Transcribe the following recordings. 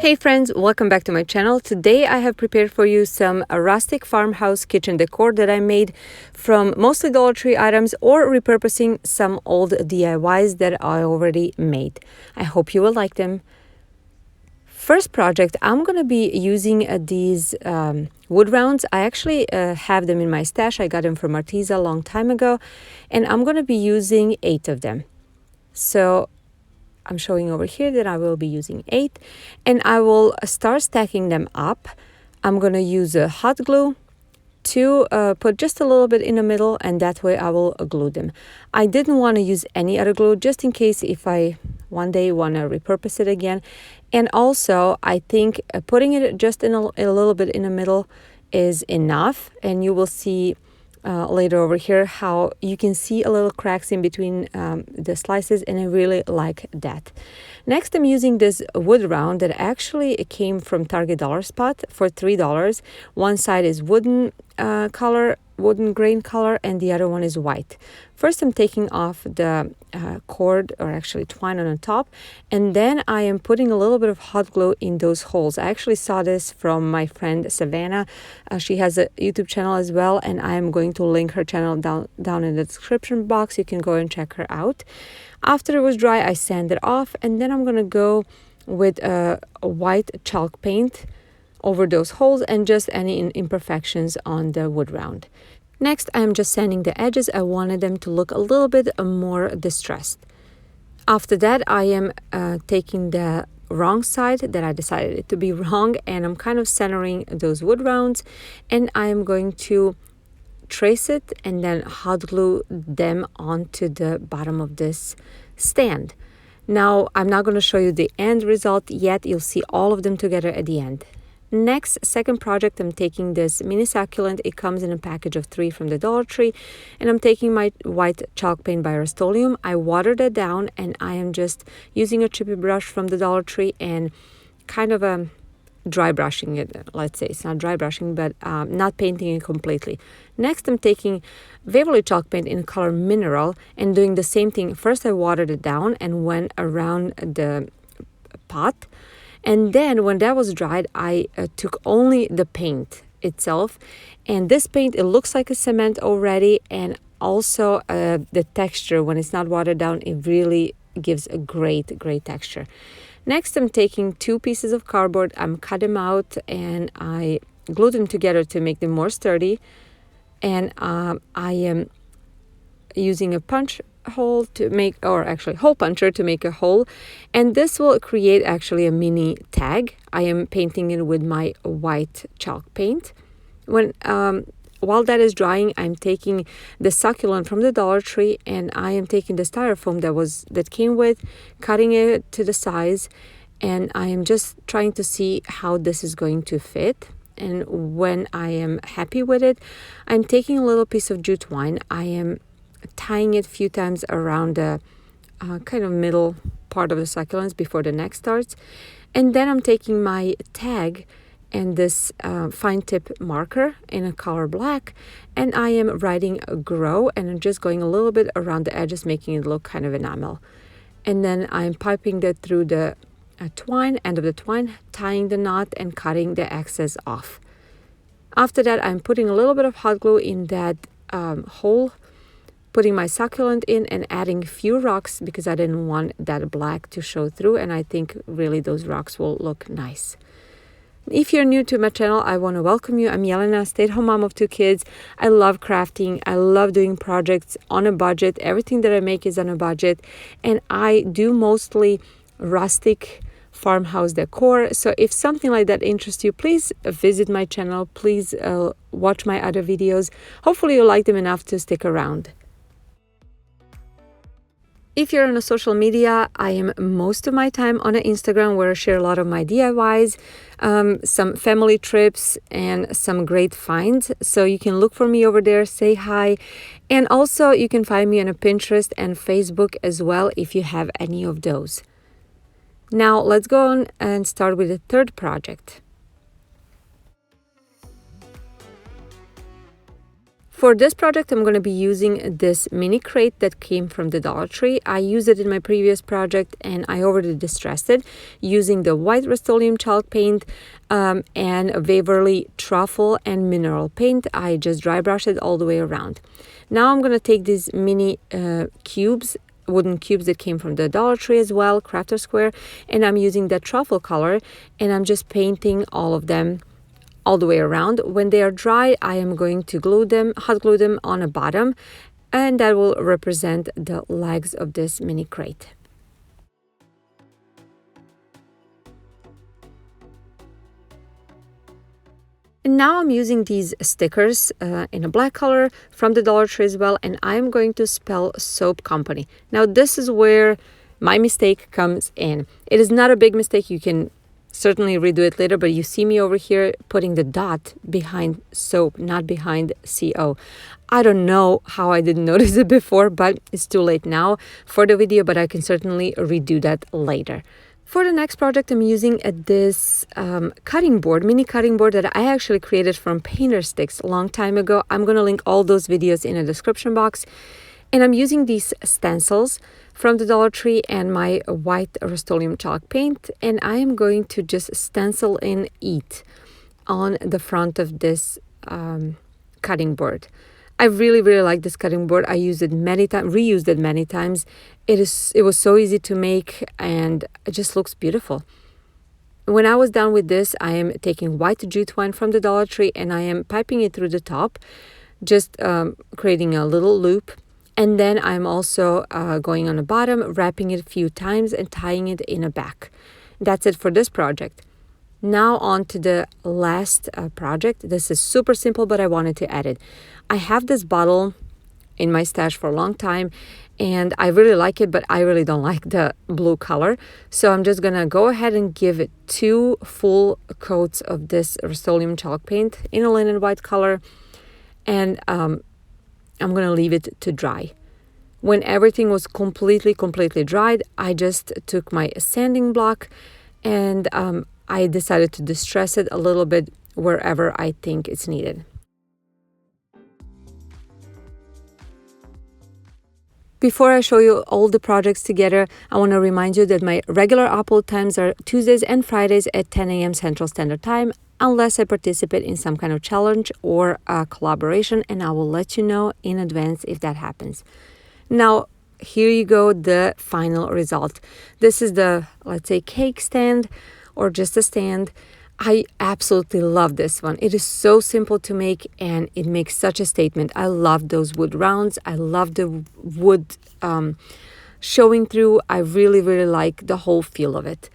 Hey friends, welcome back to my channel. Today I have prepared for you some rustic farmhouse kitchen decor that I made from mostly Dollar Tree items or repurposing some old DIYs that I already made. I hope you will like them. First project, I'm going to be using these wood rounds. I actually have them in my stash. I got them from Arteza a long time ago, and I'm going to be using 8 of them. So I'm showing over here that I will be using 8, and I will start stacking them up. I'm going to use a hot glue to put just a little bit in the middle, and that way I will glue them. I didn't want to use any other glue just in case if I one day want to repurpose it again. And also I think putting it just in a little bit in the middle is enough, and you will see later over here how you can see a little cracks in between the slices, and I really like that. Next, I'm using this wood round that actually came from Target Dollar Spot for $3. One side is wooden grain color, and the other one is white. First, I'm taking off the cord, or actually twine on the top, and then I am putting a little bit of hot glue in those holes. I actually saw this from my friend Savannah. She has a YouTube channel as well, and I am going to link her channel down in the description box. You can go and check her out. After it was dry, I sand it off, and then I'm going to go with a white chalk paint over those holes and just any imperfections on the wood round. Next, I'm just sanding the edges. I wanted them to look a little bit more distressed. After that, I am taking the wrong side that I decided it to be wrong, and I'm kind of centering those wood rounds, and I am going to trace it and then hot glue them onto the bottom of this stand. Now, I'm not going to show you the end result yet. You'll see all of them together at the end. Next, second project, I'm taking this mini succulent. It comes in a package of 3 from the Dollar Tree, and I'm taking my white chalk paint by Rust-Oleum. I watered it down, and I am just using a chippy brush from the Dollar Tree and kind of dry brushing it. Let's say it's not dry brushing, but not painting it completely. Next, I'm taking Waverly chalk paint in color Mineral and doing the same thing. First, I watered it down and went around the pot. And then when that was dried, I took only the paint itself. And this paint, it looks like a cement already. And also the texture, when it's not watered down, it really gives a great texture. Next, I'm taking 2 pieces of cardboard. I'm cut them out, and I glued them together to make them more sturdy. And I am using a punch hole to make, or actually hole puncher to make a hole, and this will create actually a mini tag. I am painting it with my white chalk paint. While that is drying, I'm taking the succulent from the Dollar Tree, and I am taking the styrofoam that came with, cutting it to the size, and I am just trying to see how this is going to fit. And when I am happy with it, I'm taking a little piece of jute twine. I am tying it a few times around the kind of middle part of the succulents before the neck starts. And then I'm taking my tag and this fine tip marker in a color black, and I am writing grow, and I'm just going a little bit around the edges, making it look kind of enamel. And then I'm piping that through the end of the twine, tying the knot and cutting the excess off. After that, I'm putting a little bit of hot glue in that hole, putting my succulent in and adding a few rocks because I didn't want that black to show through, and I think really those rocks will look nice. If you're new to my channel, I want to welcome you. I'm Jelena, stay-at-home mom of 2 kids. I love crafting. I love doing projects on a budget. Everything that I make is on a budget, and I do mostly rustic farmhouse decor. So if something like that interests you, please visit my channel. Please watch my other videos. Hopefully you like them enough to stick around. If you're on social media, I am most of my time on Instagram, where I share a lot of my DIYs, some family trips, and some great finds. So you can look for me over there, say hi. And also you can find me on Pinterest and Facebook as well if you have any of those. Now let's go on and start with the third project. For this project, I'm going to be using this mini crate that came from the Dollar Tree. I used it in my previous project and I already distressed it using the white Rust-Oleum chalk paint and Waverly truffle and mineral paint. I just dry brushed it all the way around. Now I'm going to take these mini cubes, wooden cubes that came from the Dollar Tree as well, Crafter Square, and I'm using that truffle color and I'm just painting all of them all the way around. When they are dry, I am going to hot glue them on the bottom, and that will represent the legs of this mini crate. And now I'm using these stickers in a black color from the Dollar Tree as well, and I'm going to spell Soap Company. Now this is where my mistake comes in. It is not a big mistake. You can certainly redo it later, but you see me over here putting the dot behind soap, not behind CO. I don't know how I didn't notice it before, but it's too late now for the video, but I can certainly redo that later. For the next project, I'm using this cutting board, mini cutting board that I actually created from painter sticks a long time ago. I'm going to link all those videos in the description box. And I'm using these stencils from the Dollar Tree and my white Rust-Oleum chalk paint, and I am going to just stencil in EAT on the front of this cutting board. I really like this cutting board. I used it many times, reused it many times. It was so easy to make and it just looks beautiful. When I was done with this, I am taking white jute twine from the Dollar Tree and I am piping it through the top, just creating a little loop. And then I'm also going on the bottom, wrapping it a few times and tying it in a back. That's it for this project. Now on to the last project. This is super simple, but I wanted to add it. I have this bottle in my stash for a long time and I really like it, but I really don't like the blue color. So I'm just gonna go ahead and give it 2 full coats of this Rust-Oleum chalk paint in a linen white color. And I'm going to leave it to dry. When everything was completely dried, I just took my sanding block and I decided to distress it a little bit wherever I think it's needed. Before I show you all the projects together, I want to remind you that my regular upload times are Tuesdays and Fridays at 10 a.m. Central Standard Time, unless I participate in some kind of challenge or a collaboration, and I will let you know in advance if that happens. Now, here you go, the final result. This is the, let's say, cake stand or just a stand. I absolutely love this one. It is so simple to make and it makes such a statement. I love those wood rounds. I love the wood showing through. I really like the whole feel of it.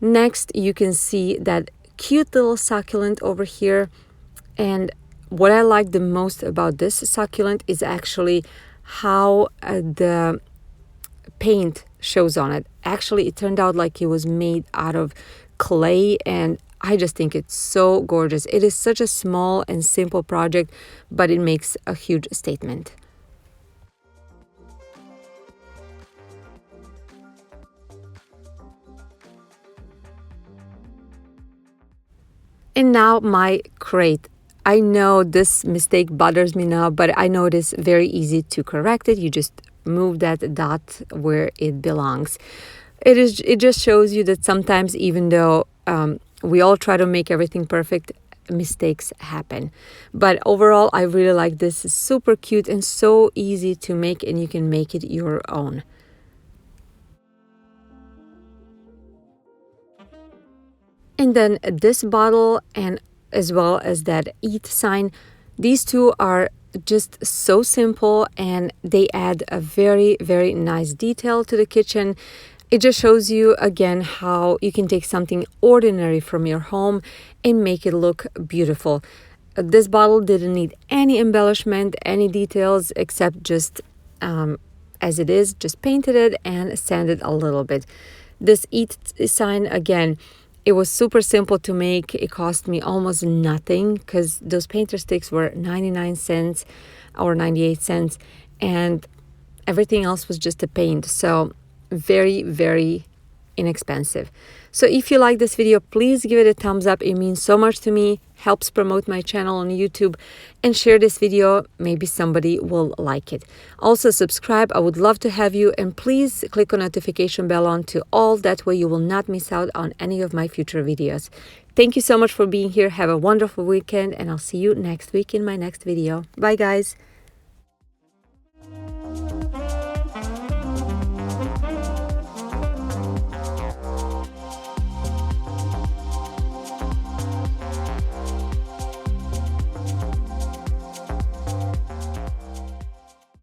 Next, you can see that cute little succulent over here, and what I like the most about this succulent is actually how the paint shows on it. Actually, it turned out like it was made out of clay, and I just think it's so gorgeous. It is such a small and simple project, but it makes a huge statement. And now my crate. I know this mistake bothers me now, but I know it is very easy to correct it. You just move that dot where it belongs. It just shows you that sometimes, even though we all try to make everything perfect, mistakes happen. But overall, I really like this. It's super cute and so easy to make, and you can make it your own. And then this bottle, and as well as that EAT sign, these two are just so simple and they add a very nice detail to the kitchen. It just shows you again how you can take something ordinary from your home and make it look beautiful. This bottle didn't need any embellishment, any details, except just as it is, just painted it and sanded a little bit. This EAT sign, again, it was super simple to make. It cost me almost nothing because those painter sticks were 99 cents or 98 cents and everything else was just a paint. So very inexpensive. So if you like this video, please give it a thumbs up. It means so much to me, helps promote my channel on YouTube, and share this video. Maybe somebody will like it. Also subscribe, I would love to have you, and please click on notification bell on to all, that way you will not miss out on any of my future videos. Thank you so much for being here. Have a wonderful weekend, and I'll see you next week in my next video. Bye guys.